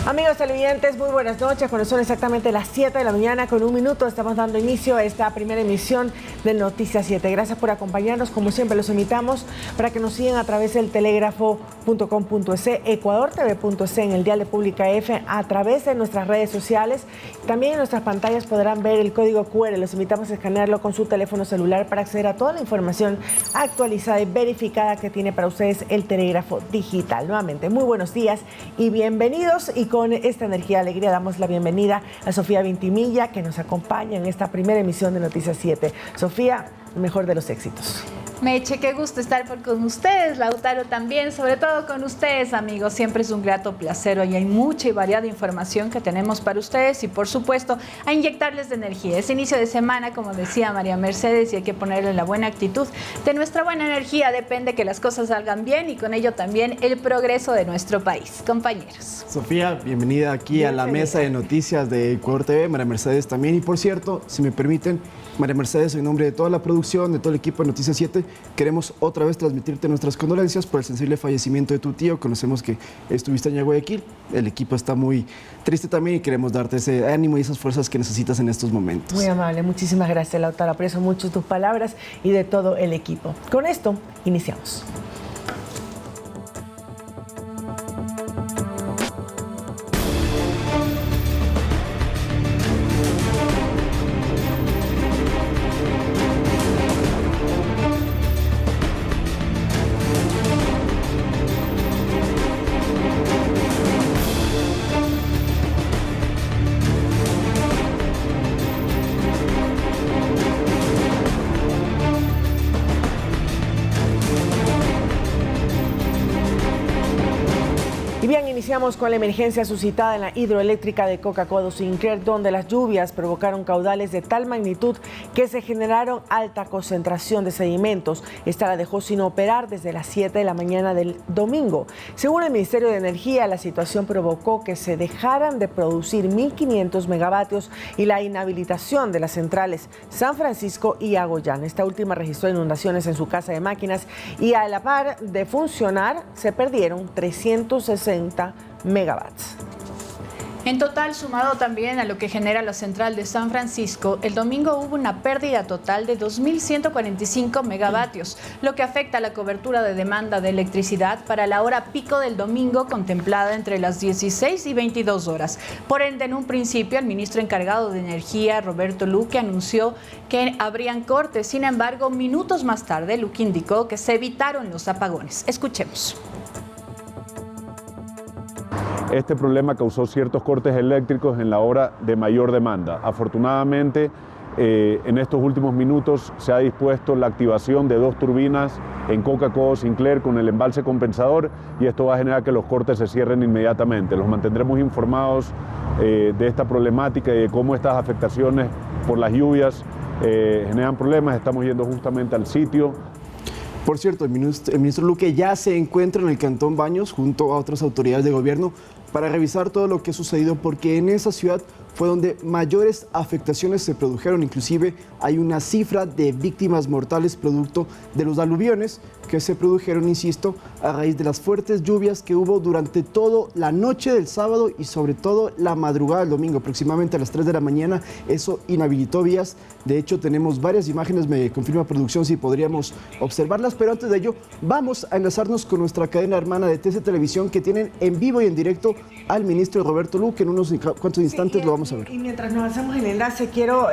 Amigos televidentes, muy buenas noches. Cuando son exactamente las 7 de la mañana con 1 minuto, estamos dando inicio a esta primera emisión de Noticias 7. Gracias por acompañarnos. Como siempre, los invitamos para que nos sigan a través del telégrafo.com.es, ecuadortv.es, en el dial de Pública F, a través de nuestras redes sociales. También en nuestras pantallas podrán ver el código QR. Los invitamos a escanearlo con su teléfono celular para acceder a toda la información actualizada y verificada que tiene para ustedes el telégrafo digital. Nuevamente, muy buenos días y bienvenidos. Y con esta energía y alegría damos la bienvenida a Sofía Vintimilla, que nos acompaña en esta primera emisión de Noticias 7. Sofía, el mejor de los éxitos. Meche, qué gusto estar con ustedes, Lautaro también, sobre todo con ustedes, amigos. Siempre es un grato placer. Hoy hay mucha y variada información que tenemos para ustedes y, por supuesto, a inyectarles de energía. Es inicio de semana, como decía María Mercedes, y hay que ponerle la buena actitud. De nuestra buena energía depende que las cosas salgan bien y con ello también el progreso de nuestro país. Compañeros. Sofía, bienvenida aquí a la mesa de noticias de Ecuador TV. María Mercedes también. Y, por cierto, si me permiten, María Mercedes, en nombre de toda la producción, de todo el equipo de Noticias 7, queremos otra vez transmitirte nuestras condolencias por el sensible fallecimiento de tu tío. Conocemos que estuviste en Guayaquil, el equipo está muy triste también y queremos darte ese ánimo y esas fuerzas que necesitas en estos momentos. Muy amable, muchísimas gracias, Lautaro. Aprecio mucho tus palabras y de todo el equipo. Con esto, iniciamos. Iniciamos con la emergencia suscitada en la hidroeléctrica de Coca-Cola Sinclair, donde las lluvias provocaron caudales de tal magnitud que se generaron alta concentración de sedimentos. Esta la dejó sin operar desde las 7 de la mañana del domingo. Según el Ministerio de Energía, la situación provocó que se dejaran de producir 1.500 megavatios y la inhabilitación de las centrales San Francisco y Agollán. Esta última registró inundaciones en su casa de máquinas y a la par de funcionar se perdieron 360 megawatts. En total, sumado también a lo que genera la central de San Francisco, el domingo hubo una pérdida total de 2.145 megavatios, lo que afecta a la cobertura de demanda de electricidad para la hora pico del domingo, contemplada entre las 16 y 22 horas. Por ende, en un principio, el ministro encargado de Energía, Roberto Luque, anunció que habrían cortes. Sin embargo, minutos más tarde, Luque indicó que se evitaron los apagones. Escuchemos. Este problema causó ciertos cortes eléctricos en la hora de mayor demanda. Afortunadamente, en estos últimos minutos se ha dispuesto la activación de 2 turbinas en Coca-Cola Sinclair con el embalse compensador y esto va a generar que los cortes se cierren inmediatamente. Los mantendremos informados de esta problemática y de cómo estas afectaciones por las lluvias generan problemas. Estamos yendo justamente al sitio. Por cierto, el ministro Luque ya se encuentra en el Cantón Baños junto a otras autoridades de gobierno para revisar todo lo que ha sucedido, porque en esa ciudad fue donde mayores afectaciones se produjeron. Inclusive hay una cifra de víctimas mortales producto de los aluviones que se produjeron, insisto, a raíz de las fuertes lluvias que hubo durante toda la noche del sábado y sobre todo la madrugada del domingo, aproximadamente a las 3 de la mañana. Eso inhabilitó vías. De hecho, tenemos varias imágenes, me confirma producción si podríamos observarlas, pero antes de ello vamos a enlazarnos con nuestra cadena hermana de TC Televisión, que tienen en vivo y en directo al ministro Roberto Luque. En unos cuantos instantes lo vamos a ver. Y mientras nos hacemos el enlace, quiero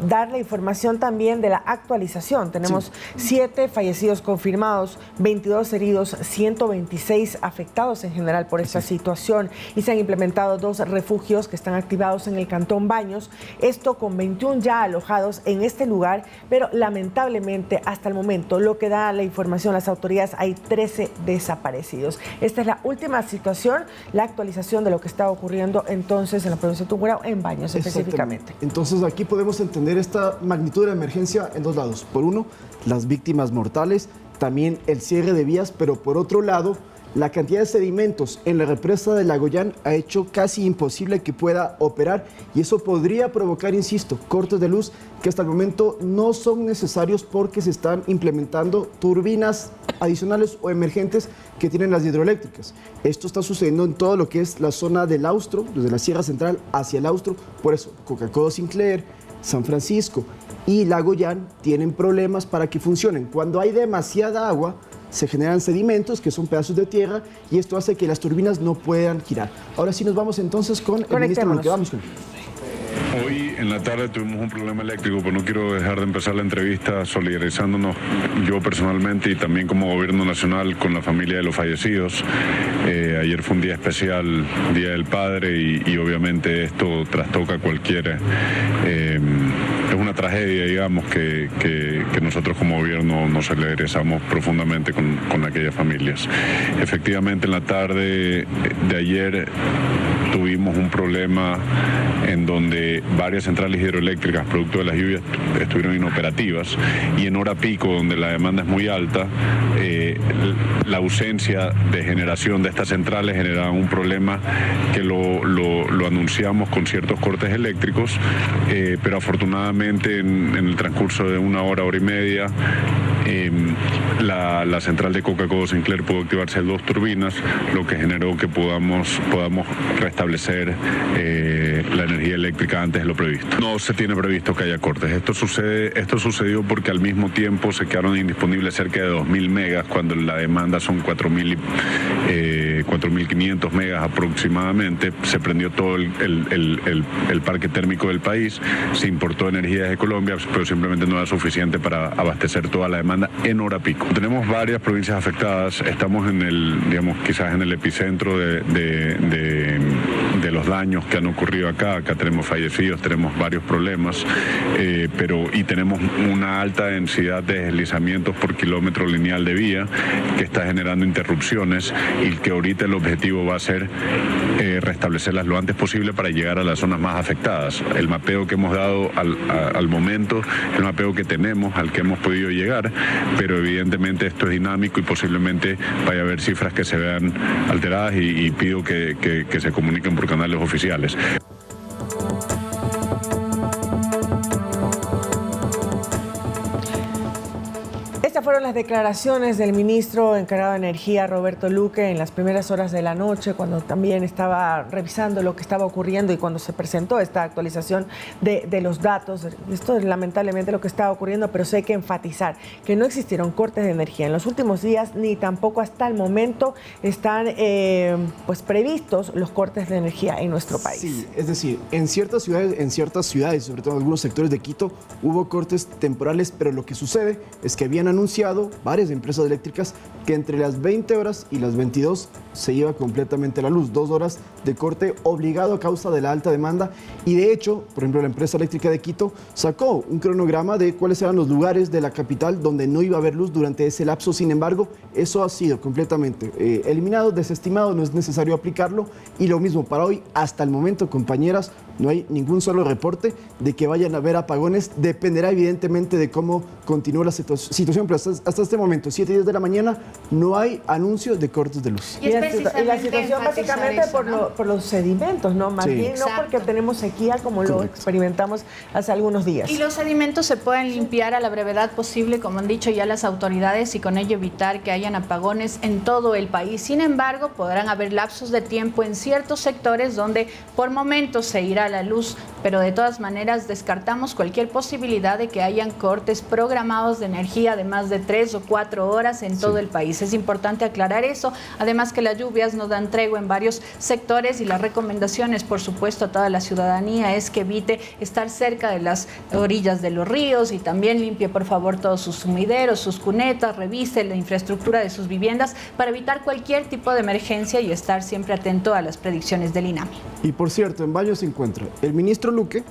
dar la información también de la actualización. Tenemos 7 fallecidos confirmados, 22 heridos, 126 afectados en general por esta situación, y se han implementado 2 refugios que están activados en el Cantón Baños, esto con 21 ya alojados en este lugar, pero lamentablemente hasta el momento, lo que da la información las autoridades, hay 13 desaparecidos. Esta es la última situación, la actualización de lo que está ocurriendo entonces en la provincia de Tungurahua, en Baños específicamente. Entonces aquí podemos entender esta magnitud de la emergencia en 2 lados. Por uno, las víctimas mortales, también el cierre de vías, pero por otro lado, La cantidad de sedimentos en la represa de Lagoyán ha hecho casi imposible que pueda operar y eso podría provocar, insisto, cortes de luz que hasta el momento no son necesarios porque se están implementando turbinas adicionales o emergentes que tienen las hidroeléctricas. Esto está sucediendo en todo lo que es la zona del Austro, desde la Sierra Central hacia el Austro. Por eso, Coca-Cola Sinclair, San Francisco y Lagoyán tienen problemas para que funcionen. Cuando hay demasiada agua, se generan sedimentos, que son pedazos de tierra, y esto hace que las turbinas no puedan girar. Ahora sí nos vamos entonces con el ministro Luque. Vamos con él. Hoy en la tarde tuvimos un problema eléctrico, pero no quiero dejar de empezar la entrevista solidarizándonos yo personalmente y también como gobierno nacional con la familia de los fallecidos. Ayer fue un día especial, Día del Padre, y obviamente esto trastoca cualquier... es una tragedia, digamos, que nosotros como gobierno nos solidarizamos profundamente con aquellas familias. Efectivamente, en la tarde de ayer tuvimos un problema en donde varias centrales hidroeléctricas, producto de las lluvias, estuvieron inoperativas, y en hora pico, donde la demanda es muy alta, la ausencia de generación de estas centrales generaba un problema que lo anunciamos con ciertos cortes eléctricos, pero afortunadamente en el transcurso de una hora, hora y media, la central de Coca-Cola Sinclair pudo activarse 2 turbinas, lo que generó que podamos restablecer la energía eléctrica antes de lo previsto. No se tiene previsto que haya cortes. Esto sucedió porque al mismo tiempo se quedaron indisponibles cerca de 2.000 megas cuando la demanda son 4.500 megas aproximadamente. Se prendió todo el parque térmico del país, se importó energía desde Colombia, pero simplemente no era suficiente para abastecer toda la demanda en hora pico. Tenemos varias provincias afectadas, estamos quizás en el epicentro de los daños que han ocurrido acá tenemos fallecidos, tenemos varios problemas, y tenemos una alta densidad de deslizamientos por kilómetro lineal de vía que está generando interrupciones, y que ahorita el objetivo va a ser restablecerlas lo antes posible para llegar a las zonas más afectadas. El mapeo que hemos dado al momento, el mapeo que tenemos, al que hemos podido llegar, pero evidentemente esto es dinámico y posiblemente vaya a haber cifras que se vean alteradas, y pido que se comuniquen por canales oficiales. Estas fueron las declaraciones del ministro encargado de Energía, Roberto Luque, en las primeras horas de la noche, cuando también estaba revisando lo que estaba ocurriendo y cuando se presentó esta actualización de los datos. Esto es lamentablemente lo que estaba ocurriendo, pero sí hay que enfatizar que no existieron cortes de energía en los últimos días, ni tampoco hasta el momento están previstos los cortes de energía en nuestro país. Sí, es decir, en ciertas ciudades, sobre todo en algunos sectores de Quito, hubo cortes temporales, pero lo que sucede es que habían anunciado varias empresas eléctricas que entre las 20 horas y las 22 se iba completamente la luz. 2 horas de corte obligado a causa de la alta demanda, y de hecho, por ejemplo, la empresa eléctrica de Quito sacó un cronograma de cuáles eran los lugares de la capital donde no iba a haber luz durante ese lapso. Sin embargo, eso ha sido completamente eliminado, desestimado, no es necesario aplicarlo, y lo mismo para hoy. Hasta el momento, compañeras, no hay ningún solo reporte de que vayan a haber apagones. Dependerá evidentemente de cómo continúe la situación, pero hasta este momento, 7:10 de la mañana, no hay anuncios de cortes de luz. Y la situación básicamente eso, por los sedimentos, ¿no? Más bien no porque tenemos sequía como lo experimentamos hace algunos días. Y los sedimentos se pueden limpiar a la brevedad posible, como han dicho ya las autoridades, y con ello evitar que hayan apagones en todo el país. Sin embargo, podrán haber lapsos de tiempo en ciertos sectores donde por momentos se irá la luz, pero de todas maneras descartamos cualquier posibilidad de que hayan cortes programados de energía de más de 3 o 4 horas en todo el país. Es importante aclarar eso, además que las lluvias no dan tregua en varios sectores, y las recomendaciones, por supuesto, a toda la ciudadanía es que evite estar cerca de las orillas de los ríos, y también limpie por favor todos sus sumideros, sus cunetas, revise la infraestructura de sus viviendas para evitar cualquier tipo de emergencia y estar siempre atento a las predicciones del INAMI. Y por cierto, en Baños se encuentra el ministro Luque,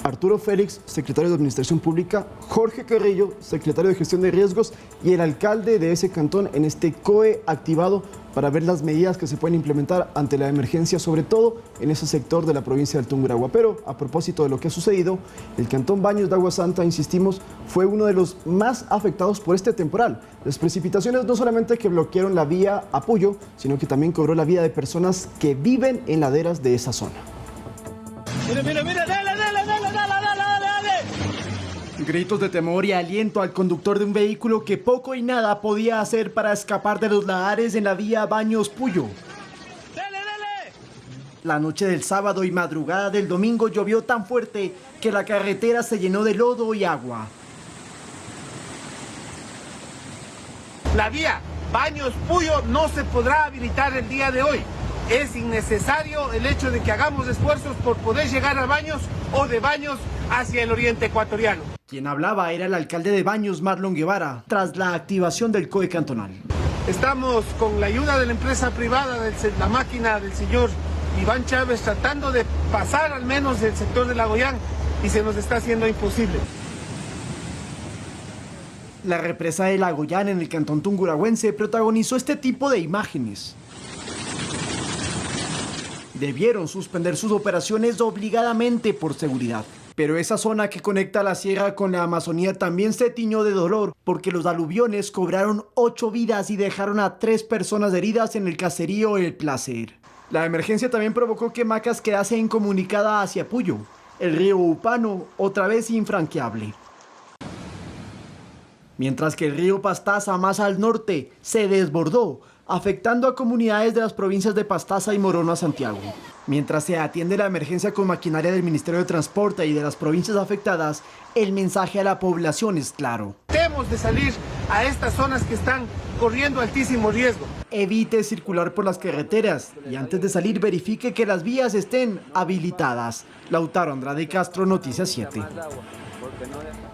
Arturo Félix, secretario de Administración Pública, Jorge Carrillo, secretario de Gestión de Riesgos, y el alcalde de ese cantón en este COE activado para ver las medidas que se pueden implementar ante la emergencia, sobre todo en ese sector de la provincia del Tungurahua. Pero a propósito de lo que ha sucedido, el cantón Baños de Agua Santa, insistimos, fue uno de los más afectados por este temporal. Las precipitaciones no solamente que bloquearon la vía a Puyo, sino que también cobró la vida de personas que viven en laderas de esa zona. Mira, dale. Gritos de temor y aliento al conductor de un vehículo que poco y nada podía hacer para escapar de los lahares en la vía Baños-Puyo. Dale. La noche del sábado y madrugada del domingo llovió tan fuerte que la carretera se llenó de lodo y agua. La vía Baños-Puyo no se podrá habilitar el día de hoy. Es innecesario el hecho de que hagamos esfuerzos por poder llegar a Baños o de Baños hacia el oriente ecuatoriano. Quien hablaba era el alcalde de Baños, Marlon Guevara, tras la activación del COE cantonal. Estamos con la ayuda de la empresa privada, la máquina del señor Iván Chávez, tratando de pasar al menos el sector de Lagoyán y se nos está haciendo imposible. La represa de Lagoyán en el cantón tunguragüense protagonizó este tipo de imágenes. Debieron suspender sus operaciones obligadamente por seguridad. Pero esa zona que conecta la sierra con la Amazonía también se tiñó de dolor porque los aluviones cobraron 8 vidas y dejaron a 3 personas heridas en el caserío El Placer. La emergencia también provocó que Macas quedase incomunicada hacia Puyo. El río Upano otra vez infranqueable. Mientras que el río Pastaza más al norte se desbordó, afectando a comunidades de las provincias de Pastaza y Morono a Santiago. Mientras se atiende la emergencia con maquinaria del Ministerio de Transporte y de las provincias afectadas, el mensaje a la población es claro. Tenemos de salir a estas zonas que están corriendo altísimo riesgo. Evite circular por las carreteras y antes de salir verifique que las vías estén habilitadas. Lautaro Andrade Castro, Noticias 7.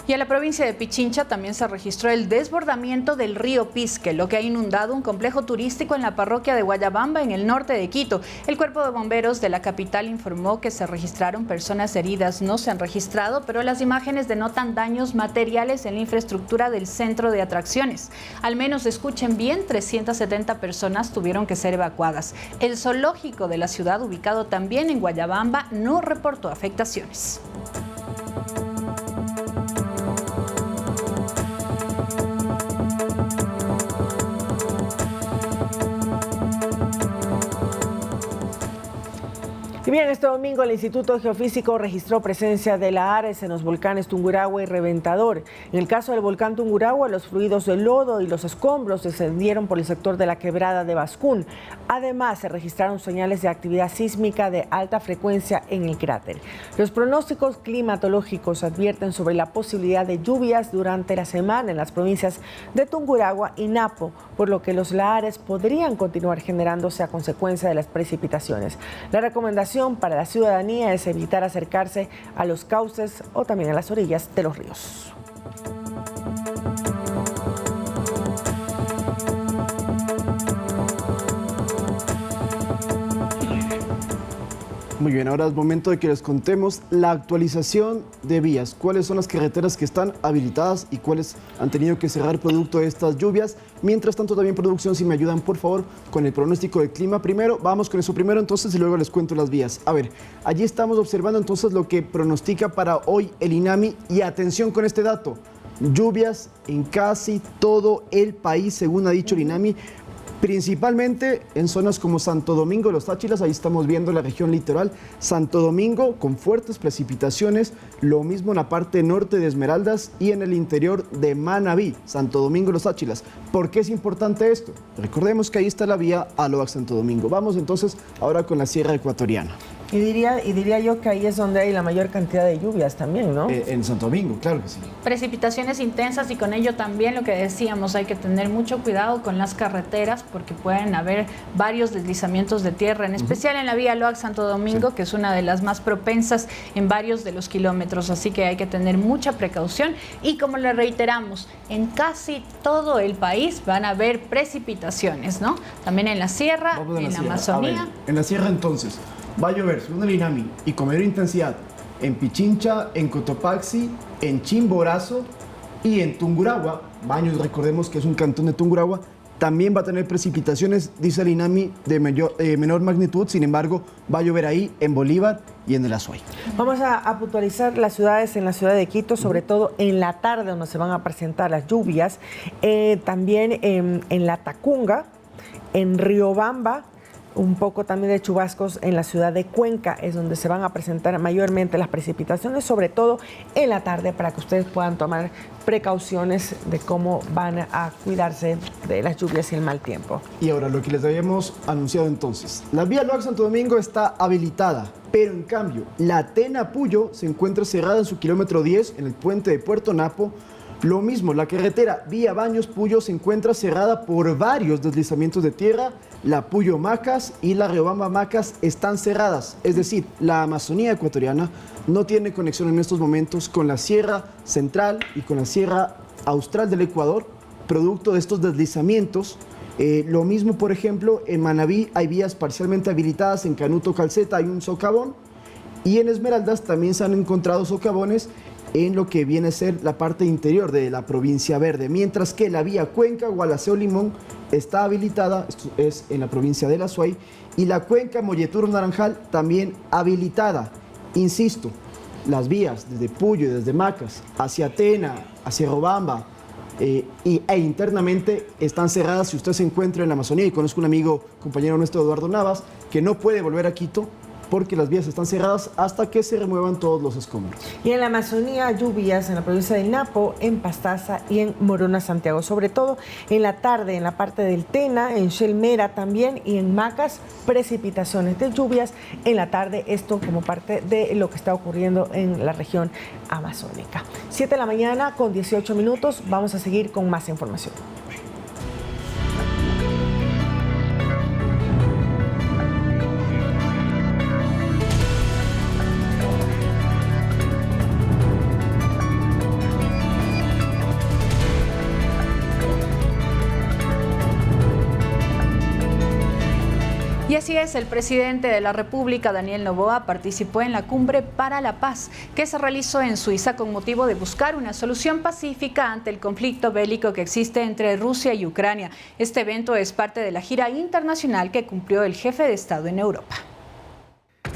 Y en la provincia de Pichincha también se registró el desbordamiento del río Pisque, lo que ha inundado un complejo turístico en la parroquia de Guayabamba, en el norte de Quito. El cuerpo de bomberos de la capital informó que se registraron personas heridas. No se han registrado, pero las imágenes denotan daños materiales en la infraestructura del centro de atracciones. Al menos, escuchen bien, 370 personas tuvieron que ser evacuadas. El zoológico de la ciudad, ubicado también en Guayabamba, no reportó afectaciones. Y bien, este domingo el Instituto Geofísico registró presencia de la Ares en los volcanes Tungurahua y Reventador. En el caso del volcán Tungurahua, los fluidos de lodo y los escombros descendieron por el sector de la quebrada de Bascún. Además, se registraron señales de actividad sísmica de alta frecuencia en el cráter. Los pronósticos climatológicos advierten sobre la posibilidad de lluvias durante la semana en las provincias de Tungurahua y Napo, por lo que los lahares podrían continuar generándose a consecuencia de las precipitaciones. La recomendación para la ciudadanía es evitar acercarse a los cauces o también a las orillas de los ríos. Muy bien, ahora es momento de que les contemos la actualización de vías. ¿Cuáles son las carreteras que están habilitadas y cuáles han tenido que cerrar producto de estas lluvias? Mientras tanto, también producción, si me ayudan, por favor, con el pronóstico del clima. Primero, vamos con eso primero entonces y luego les cuento las vías. A ver, allí estamos observando entonces lo que pronostica para hoy el INAMI y atención con este dato. Lluvias en casi todo el país, según ha dicho el INAMI. Principalmente en zonas como Santo Domingo, Los Táchilas, ahí estamos viendo la región litoral, Santo Domingo con fuertes precipitaciones, lo mismo en la parte norte de Esmeraldas y en el interior de Manabí, Santo Domingo, Los Táchilas. ¿Por qué es importante esto? Recordemos que ahí está la vía Aloac-Santo Domingo. Vamos entonces ahora con la Sierra Ecuatoriana. Y diría yo que ahí es donde hay la mayor cantidad de lluvias también, ¿no? En Santo Domingo, claro que sí. Precipitaciones intensas y con ello también lo que decíamos, hay que tener mucho cuidado con las carreteras porque pueden haber varios deslizamientos de tierra, en especial en la vía Aloac-Santo Domingo, que es una de las más propensas en varios de los kilómetros, así que hay que tener mucha precaución y como le reiteramos, en casi todo el país van a haber precipitaciones, ¿no? También en la sierra, en la Amazonía. En la sierra entonces. Va a llover, según el INAMI, y con mayor intensidad en Pichincha, en Cotopaxi, en Chimborazo y en Tungurahua. Baños, recordemos que es un cantón de Tungurahua, también va a tener precipitaciones, dice el INAMI, de menor magnitud. Sin embargo, va a llover ahí en Bolívar y en el Azuay. Vamos a puntualizar las ciudades en la ciudad de Quito, sobre todo en la tarde, donde se van a presentar las lluvias. También en La Tacunga, en Riobamba, un poco también de chubascos en la ciudad de Cuenca, es donde se van a presentar mayormente las precipitaciones, sobre todo en la tarde, para que ustedes puedan tomar precauciones de cómo van a cuidarse de las lluvias y el mal tiempo. Y ahora lo que les habíamos anunciado entonces. La vía Loac Santo Domingo está habilitada, pero en cambio la Tena Puyo se encuentra cerrada en su kilómetro 10 en el puente de Puerto Napo. Lo mismo, la carretera vía Baños Puyo se encuentra cerrada por varios deslizamientos de tierra. La Puyo Macas y la Riobamba Macas están cerradas, es decir, la Amazonía ecuatoriana no tiene conexión en estos momentos con la Sierra Central y con la Sierra Austral del Ecuador, producto de estos deslizamientos. Lo mismo, por ejemplo, en Manabí hay vías parcialmente habilitadas, en Canuto Calceta hay un socavón y en Esmeraldas también se han encontrado socavones en lo que viene a ser la parte interior de la provincia verde, mientras que la vía Cuenca Gualaceo Limón está habilitada, esto es en la provincia de La Azuay, y la Cuenca Molleturo Naranjal también habilitada. Insisto, las vías desde Puyo y desde Macas hacia Tena, hacia Riobamba e internamente están cerradas. Si usted se encuentra en la Amazonía, y conozco un amigo, compañero nuestro, Eduardo Navas, que no puede volver a Quito porque las vías están cerradas hasta que se remuevan todos los escombros. Y en la Amazonía, lluvias en la provincia de Napo, en Pastaza y en Morona, Santiago. Sobre todo en la tarde, en la parte del Tena, en Shelmera también, y en Macas, precipitaciones de lluvias en la tarde. Esto como parte de lo que está ocurriendo en la región amazónica. 7 de la mañana con 18 minutos. Vamos a seguir con más información. Y así es, el presidente de la República, Daniel Noboa, participó en la Cumbre para la Paz, que se realizó en Suiza con motivo de buscar una solución pacífica ante el conflicto bélico que existe entre Rusia y Ucrania. Este evento es parte de la gira internacional que cumplió el jefe de Estado en Europa.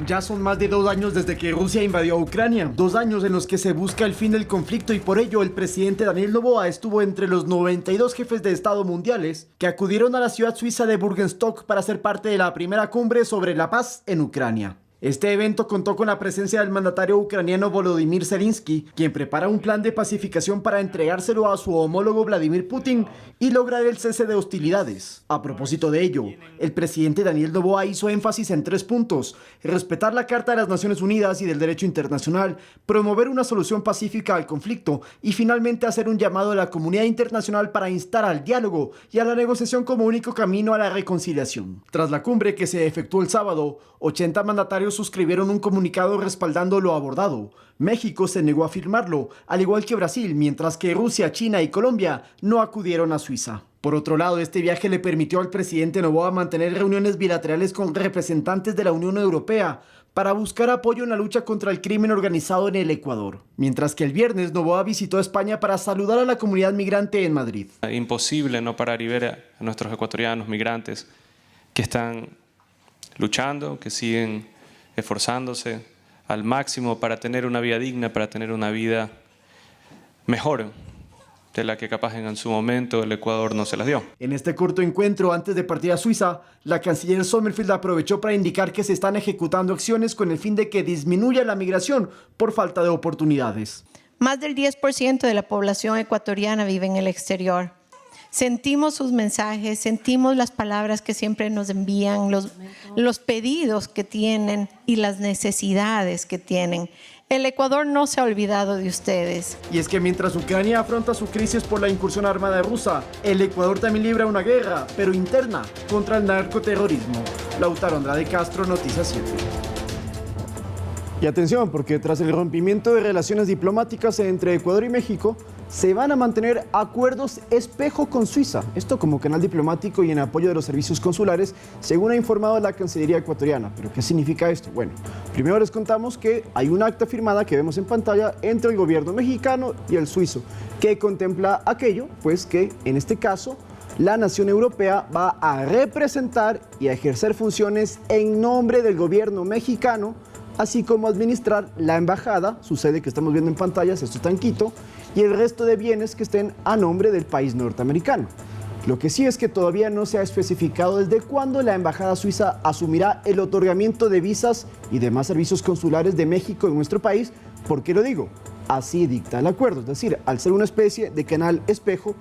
Ya son más de 2 años desde que Rusia invadió a Ucrania, 2 años en los que se busca el fin del conflicto, y por ello el presidente Daniel Noboa estuvo entre los 92 jefes de Estado mundiales que acudieron a la ciudad suiza de Bürgenstock para ser parte de la primera cumbre sobre la paz en Ucrania. Este evento contó con la presencia del mandatario ucraniano Volodymyr Zelensky, quien prepara un plan de pacificación para entregárselo a su homólogo Vladimir Putin y lograr el cese de hostilidades. A propósito de ello, el presidente Daniel Noboa hizo énfasis en 3 puntos: respetar la Carta de las Naciones Unidas y del derecho internacional, promover una solución pacífica al conflicto y finalmente hacer un llamado a la comunidad internacional para instar al diálogo y a la negociación como único camino a la reconciliación. Tras la cumbre que se efectuó el sábado, 80 mandatarios suscribieron un comunicado respaldando lo abordado. México se negó a firmarlo, al igual que Brasil, mientras que Rusia, China y Colombia no acudieron a Suiza. Por otro lado, este viaje le permitió al presidente Noboa mantener reuniones bilaterales con representantes de la Unión Europea para buscar apoyo en la lucha contra el crimen organizado en el Ecuador. Mientras que el viernes Noboa visitó España para saludar a la comunidad migrante en Madrid. Imposible no parar y ver a nuestros ecuatorianos migrantes que están luchando, que siguen esforzándose al máximo para tener una vida digna, para tener una vida mejor de la que capaz en su momento el Ecuador no se las dio. En este corto encuentro antes de partir a Suiza, la canciller Sommerfeld aprovechó para indicar que se están ejecutando acciones con el fin de que disminuya la migración por falta de oportunidades. Más del 10% de la población ecuatoriana vive en el exterior. Sentimos sus mensajes, sentimos las palabras que siempre nos envían, los pedidos que tienen y las necesidades que tienen. El Ecuador no se ha olvidado de ustedes. Y es que mientras Ucrania afronta su crisis por la incursión armada rusa, el Ecuador también libra una guerra, pero interna, contra el narcoterrorismo. Lautaro Andrade Castro, Noticias 7. Y atención, porque tras el rompimiento de relaciones diplomáticas entre Ecuador y México, se van a mantener acuerdos espejo con Suiza. Esto como canal diplomático y en apoyo de los servicios consulares, según ha informado la Cancillería ecuatoriana. ¿Pero qué significa esto? Bueno, Primero les contamos que hay un acta firmada que vemos en pantalla entre el gobierno mexicano y el suizo, que contempla aquello, pues que en este caso la nación europea va a representar y a ejercer funciones en nombre del gobierno mexicano, así como administrar la embajada, su sede que estamos viendo en pantallas, esto está en Quito, y el resto de bienes que estén a nombre del país norteamericano. Lo que sí es que todavía no se ha especificado desde cuándo la embajada suiza asumirá el otorgamiento de visas y demás servicios consulares de México en nuestro país. ¿Por qué lo digo? Así dicta el acuerdo, es decir, al ser una especie de canal espejo,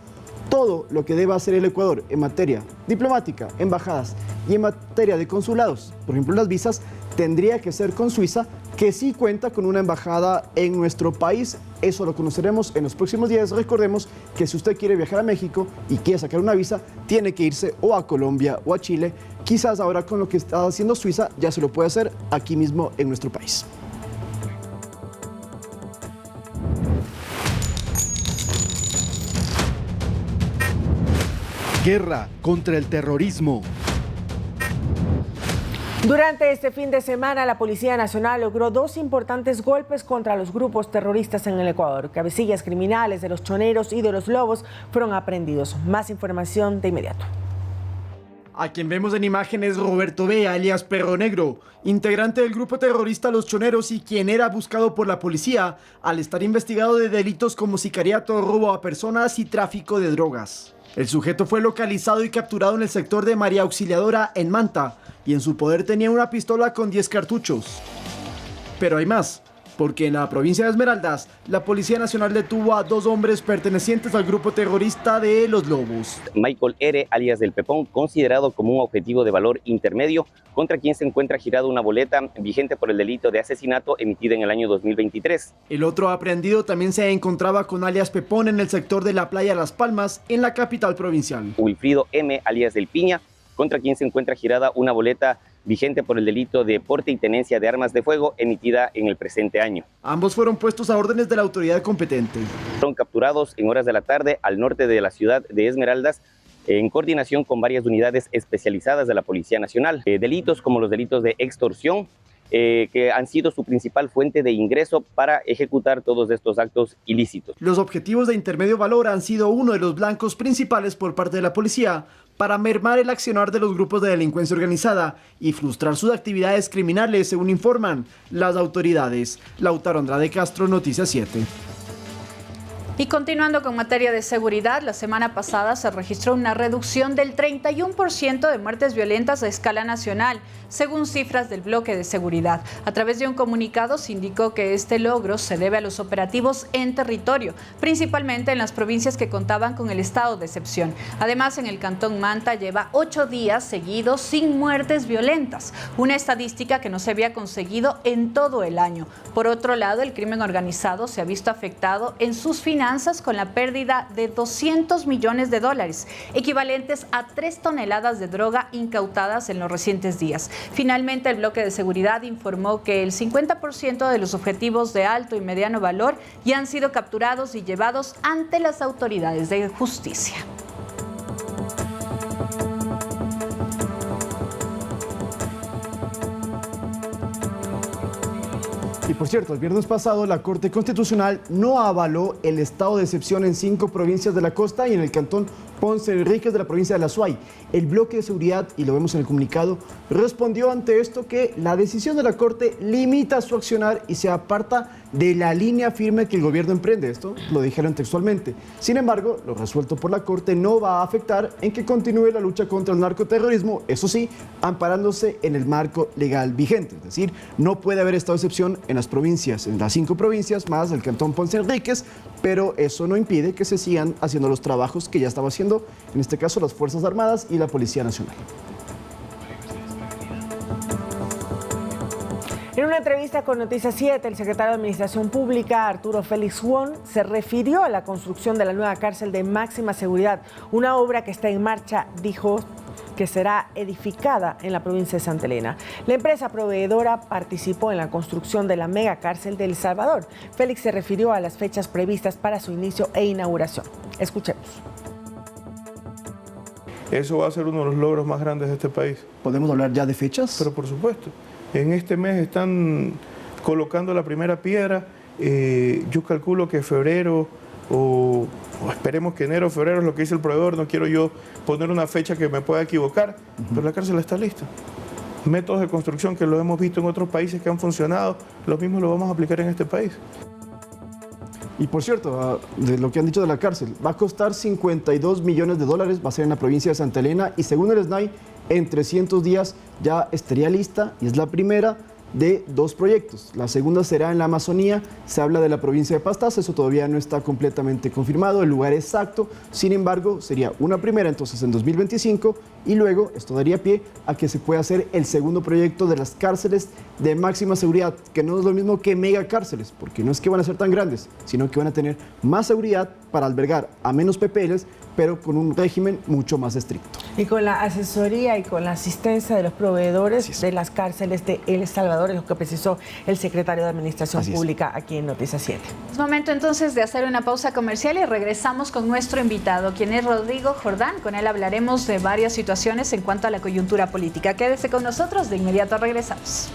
todo lo que deba hacer el Ecuador en materia diplomática, embajadas y en materia de consulados, por ejemplo las visas, tendría que ser con Suiza, que sí cuenta con una embajada en nuestro país. Eso lo conoceremos en los próximos días. Recordemos que si usted quiere viajar a México y quiere sacar una visa, tiene que irse o a Colombia o a Chile. Quizás ahora con lo que está haciendo Suiza ya se lo puede hacer aquí mismo en nuestro país. Guerra contra el terrorismo. Durante este fin de semana, la Policía Nacional logró 2 importantes golpes contra los grupos terroristas en el Ecuador. Cabecillas criminales de los choneros y de los lobos fueron aprehendidos. Más información de inmediato. A quien vemos en imágenes Roberto B., alias Perro Negro, integrante del grupo terrorista Los Choneros y quien era buscado por la policía al estar investigado de delitos como sicariato, robo a personas y tráfico de drogas. El sujeto fue localizado y capturado en el sector de María Auxiliadora, en Manta, y en su poder tenía una pistola con 10 cartuchos. Pero hay más, porque en la provincia de Esmeraldas, la Policía Nacional detuvo a 2 hombres pertenecientes al grupo terrorista de Los Lobos. Michael R., alias del Pepón, considerado como un objetivo de valor intermedio, contra quien se encuentra girada una boleta vigente por el delito de asesinato emitida en el año 2023. El otro aprehendido también se encontraba con alias Pepón en el sector de la playa Las Palmas, en la capital provincial. Wilfrido M., alias del Piña, contra quien se encuentra girada una boleta vigente por el delito de porte y tenencia de armas de fuego emitida en el presente año. Ambos fueron puestos a órdenes de la autoridad competente. Fueron capturados en horas de la tarde al norte de la ciudad de Esmeraldas en coordinación con varias unidades especializadas de la Policía Nacional. Delitos como los delitos de extorsión, que han sido su principal fuente de ingreso para ejecutar todos estos actos ilícitos. Los objetivos de intermedio valor han sido uno de los blancos principales por parte de la policía para mermar el accionar de los grupos de delincuencia organizada y frustrar sus actividades criminales, según informan las autoridades. Lautaro Andrade Castro, Noticias 7. Y continuando con materia de seguridad, la semana pasada se registró una reducción del 31% de muertes violentas a escala nacional, según cifras del bloque de seguridad. A través de un comunicado se indicó que este logro se debe a los operativos en territorio, principalmente en las provincias que contaban con el estado de excepción. Además, en el Cantón Manta lleva 8 días seguidos sin muertes violentas, una estadística que no se había conseguido en todo el año. Por otro lado, el crimen organizado se ha visto afectado en sus finanzas con la pérdida de $200 millones, equivalentes a 3 toneladas de droga incautadas en los recientes días. Finalmente, el bloque de seguridad informó que el 50% de los objetivos de alto y mediano valor ya han sido capturados y llevados ante las autoridades de justicia. Y por cierto, el viernes pasado la Corte Constitucional no avaló el estado de excepción en 5 provincias de la costa y en el cantón Ponce Enríquez de la provincia de La Suay. El bloque de seguridad, y lo vemos en el comunicado, respondió ante esto que la decisión de la Corte limita su accionar y se aparta de la línea firme que el gobierno emprende. Esto lo dijeron textualmente. Sin embargo, lo resuelto por la Corte no va a afectar en que continúe la lucha contra el narcoterrorismo, eso sí, amparándose en el marco legal vigente. Es decir, no puede haber estado de excepción en las provincias, en las 5 provincias más del cantón Ponce Enríquez, pero eso no impide que se sigan haciendo los trabajos que ya estaba haciendo, en este caso las Fuerzas Armadas y la Policía Nacional. En una entrevista con Noticias 7, el secretario de Administración Pública, Arturo Félix Wong, se refirió a la construcción de la nueva cárcel de máxima seguridad, una obra que está en marcha, dijo que será edificada en la provincia de Santa Elena. La empresa proveedora participó en la construcción de la mega cárcel de El Salvador. Félix se refirió a las fechas previstas para su inicio e inauguración. Escuchemos. Eso va a ser uno de los logros más grandes de este país. ¿Podemos hablar ya de fechas? Pero por supuesto. En este mes están colocando la primera piedra. Yo calculo que febrero o esperemos que enero o febrero es lo que dice el proveedor. No quiero yo poner una fecha que me pueda equivocar, pero la cárcel está lista. Métodos de construcción que lo hemos visto en otros países que han funcionado, lo mismo lo vamos a aplicar en este país. Y por cierto, de lo que han dicho de la cárcel, va a costar $52 millones, va a ser en la provincia de Santa Elena y según el SNAI, en 300 días ya estaría lista y es la primera de 2 proyectos. La segunda será en la Amazonía, se habla de la provincia de Pastaza, eso todavía no está completamente confirmado, el lugar exacto, sin embargo, sería una primera entonces en 2025 y luego esto daría pie a que se pueda hacer el segundo proyecto de las cárceles de máxima seguridad, que no es lo mismo que megacárceles, porque no es que van a ser tan grandes, sino que van a tener más seguridad para albergar a menos PPLs, pero con un régimen mucho más estricto. Y con la asesoría y con la asistencia de los proveedores de las cárceles de El Salvador, es lo que precisó el secretario de Administración Pública aquí en Noticias 7. Es momento entonces de hacer una pausa comercial y regresamos con nuestro invitado, quien es Rodrigo Jordán. Con él hablaremos de varias situaciones en cuanto a la coyuntura política. Quédese con nosotros, de inmediato regresamos.